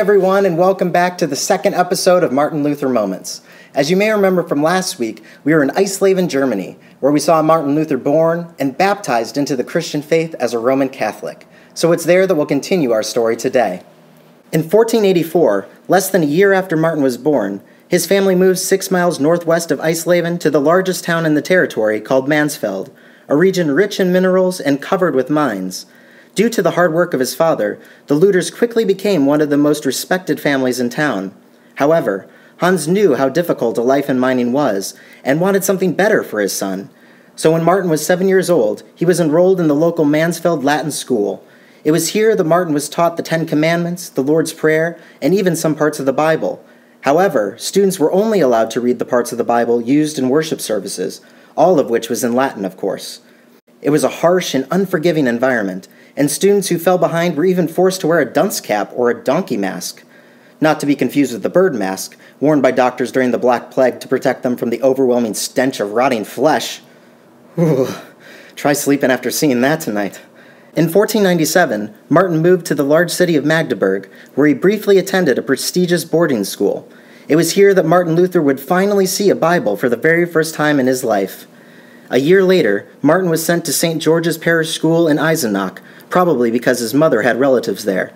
everyone, and welcome back to the second episode of Martin Luther Moments. As you may remember from last week, we were in Eisleben, Germany, where we saw Martin Luther born and baptized into the Christian faith as a Roman Catholic. So it's there that we'll continue our story today. In 1484, less than a year after Martin was born, his family moved 6 miles northwest of Eisleben to the largest town in the territory called Mansfeld, a region rich in minerals and covered with mines. Due to the hard work of his father, the Luthers quickly became one of the most respected families in town. However, Hans knew how difficult a life in mining was and wanted something better for his son. So when Martin was 7 years old, he was enrolled in the local Mansfeld Latin school. It was here that Martin was taught the 10 Commandments, the Lord's Prayer, and even some parts of the Bible. However, students were only allowed to read the parts of the Bible used in worship services, all of which was in Latin, of course. It was a harsh and unforgiving environment, and students who fell behind were even forced to wear a dunce cap or a donkey mask. Not to be confused with the bird mask, worn by doctors during the Black Plague to protect them from the overwhelming stench of rotting flesh. Ooh, try sleeping after seeing that tonight. In 1497, Martin moved to the large city of Magdeburg, where he briefly attended a prestigious boarding school. It was here that Martin Luther would finally see a Bible for the very first time in his life. A year later, Martin was sent to St. George's Parish School in Eisenach, probably because his mother had relatives there.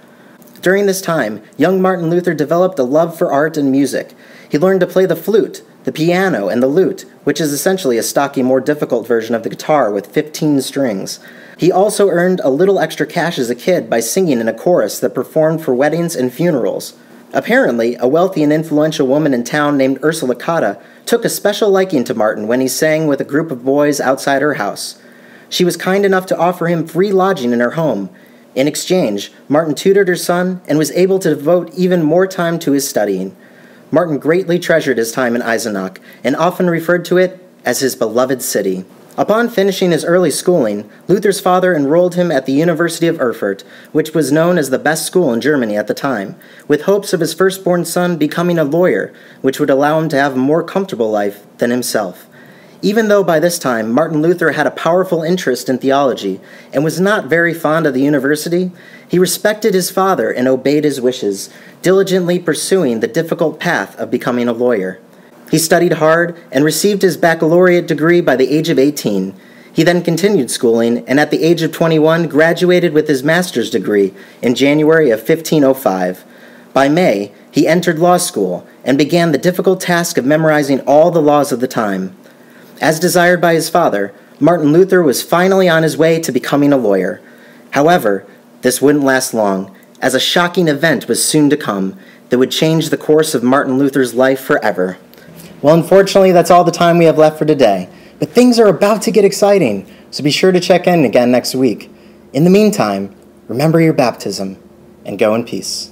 During this time, young Martin Luther developed a love for art and music. He learned to play the flute, the piano, and the lute, which is essentially a stocky, more difficult version of the guitar with 15 strings. He also earned a little extra cash as a kid by singing in a chorus that performed for weddings and funerals. Apparently, a wealthy and influential woman in town named Ursula Cotta took a special liking to Martin when he sang with a group of boys outside her house. She was kind enough to offer him free lodging in her home. In exchange, Martin tutored her son and was able to devote even more time to his studying. Martin greatly treasured his time in Eisenach and often referred to it as his beloved city. Upon finishing his early schooling, Luther's father enrolled him at the University of Erfurt, which was known as the best school in Germany at the time, with hopes of his firstborn son becoming a lawyer, which would allow him to have a more comfortable life than himself. Even though by this time Martin Luther had a powerful interest in theology and was not very fond of the university, he respected his father and obeyed his wishes, diligently pursuing the difficult path of becoming a lawyer. He studied hard and received his baccalaureate degree by the age of 18. He then continued schooling and at the age of 21 graduated with his master's degree in January of 1505. By May, he entered law school and began the difficult task of memorizing all the laws of the time. As desired by his father, Martin Luther was finally on his way to becoming a lawyer. However, this wouldn't last long, as a shocking event was soon to come that would change the course of Martin Luther's life forever. Well, unfortunately, that's all the time we have left for today, but things are about to get exciting, so be sure to check in again next week. In the meantime, remember your baptism, and go in peace.